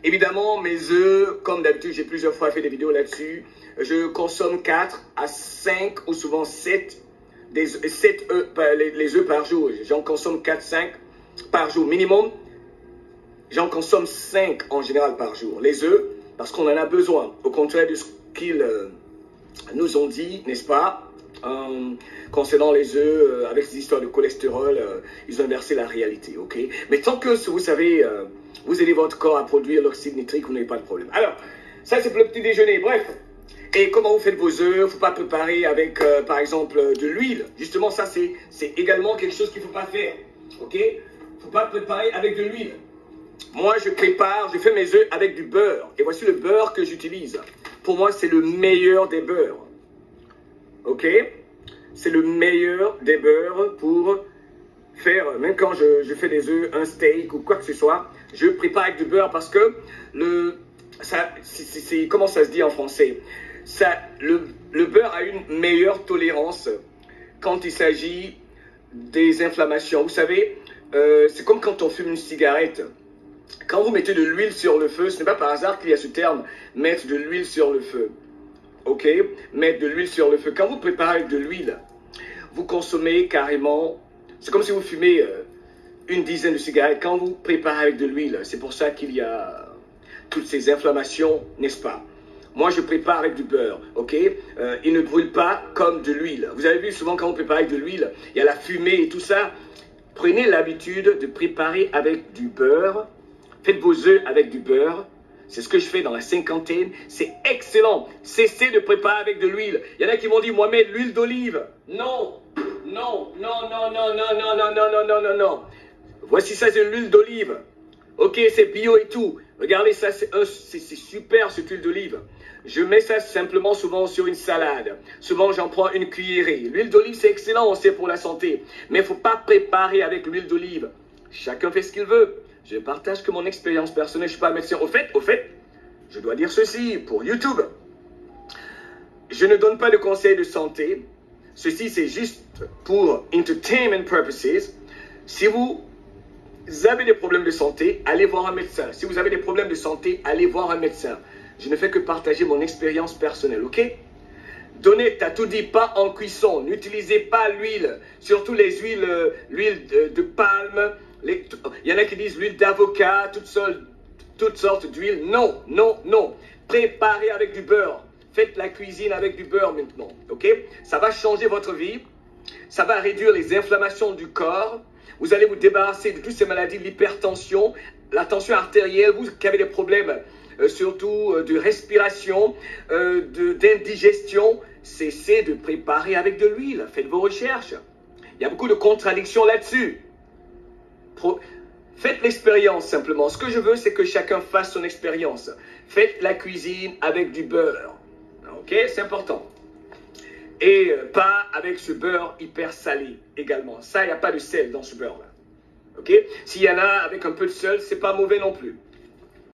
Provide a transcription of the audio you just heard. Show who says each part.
Speaker 1: Évidemment, mes œufs, comme d'habitude, j'ai plusieurs fois fait des vidéos là-dessus. Je consomme 4 à 5 ou souvent 7, 7 œufs, les œufs par jour. J'en consomme 4-5 par jour minimum. J'en consomme 5 en général par jour. Les œufs, parce qu'on en a besoin. Au contraire de ce qu'ils nous ont dit, n'est-ce pas, concernant les œufs, avec ces histoires de cholestérol, ils ont inversé la réalité, ok? Mais tant que, vous savez, vous aidez votre corps à produire l'oxyde nitrique, vous n'avez pas de problème. Alors, ça c'est pour le petit déjeuner, bref. Et comment vous faites vos œufs? Il ne faut pas préparer avec, par exemple, de l'huile. Justement, ça c'est également quelque chose qu'il ne faut pas faire, ok? Il ne faut pas préparer avec de l'huile. Moi, je fais mes œufs avec du beurre. Et voici le beurre que j'utilise. Pour moi, c'est le meilleur des beurres. Ok? C'est le meilleur des beurres pour faire, même quand je fais des œufs, un steak ou quoi que ce soit, je prépare avec du beurre parce que comment ça se dit en français? Le beurre a une meilleure tolérance quand il s'agit des inflammations. Vous savez, c'est comme quand on fume une cigarette. Quand vous mettez de l'huile sur le feu, ce n'est pas par hasard qu'il y a ce terme, mettre de l'huile sur le feu. Ok? Mettre de l'huile sur le feu. Quand vous préparez avec de l'huile, vous consommez carrément, c'est comme si vous fumez une dizaine de cigarettes. Quand vous préparez avec de l'huile, c'est pour ça qu'il y a toutes ces inflammations, n'est-ce pas? Moi, je prépare avec du beurre, ok? Il ne brûle pas comme de l'huile. Vous avez vu souvent quand vous préparez avec de l'huile, il y a la fumée et tout ça. Prenez l'habitude de préparer avec du beurre. Faites vos œufs avec du beurre. C'est ce que je fais dans la cinquantaine. C'est excellent. Cessez de préparer avec de l'huile. Il y en a qui m'ont dit, Mohamed, l'huile d'olive. Non, non, non, non, non, non, non, non, non, non, non, non, non. Voici ça, c'est l'huile d'olive. Ok, c'est bio et tout. Regardez ça, c'est super cette huile d'olive. Je mets ça simplement souvent sur une salade. Souvent, j'en prends une cuillerée. L'huile d'olive, c'est excellent, on sait, pour la santé. Mais il ne faut pas préparer avec l'huile d'olive. Chacun fait ce qu'il veut. Je partage que mon expérience personnelle. Je ne suis pas médecin. Au fait, je dois dire ceci pour YouTube. Je ne donne pas de conseils de santé. Ceci, c'est juste pour entertainment purposes. Si vous avez des problèmes de santé, allez voir un médecin. Si vous avez des problèmes de santé, allez voir un médecin. Je ne fais que partager mon expérience personnelle, ok? Donnez, t'as tout dit, pas en cuisson. N'utilisez pas l'huile, surtout les huiles, l'huile de palme. Il y en a qui disent l'huile d'avocat, toutes sortes d'huiles. Non, non, non. Préparez avec du beurre. Faites la cuisine avec du beurre maintenant, ok? Ça va changer votre vie. Ça va réduire les inflammations du corps. Vous allez vous débarrasser de toutes ces maladies, l'hypertension, la tension artérielle, vous qui avez des problèmes surtout de respiration, d'indigestion. Cessez de préparer avec de l'huile. Faites vos recherches. Il y a beaucoup de contradictions là-dessus. Faites l'expérience simplement. Ce que je veux, c'est que chacun fasse son expérience. Faites la cuisine avec du beurre. Ok? C'est important. Et pas avec ce beurre hyper salé également. Ça, il n'y a pas de sel dans ce beurre-là. Ok? S'il y en a avec un peu de sel, c'est pas mauvais non plus.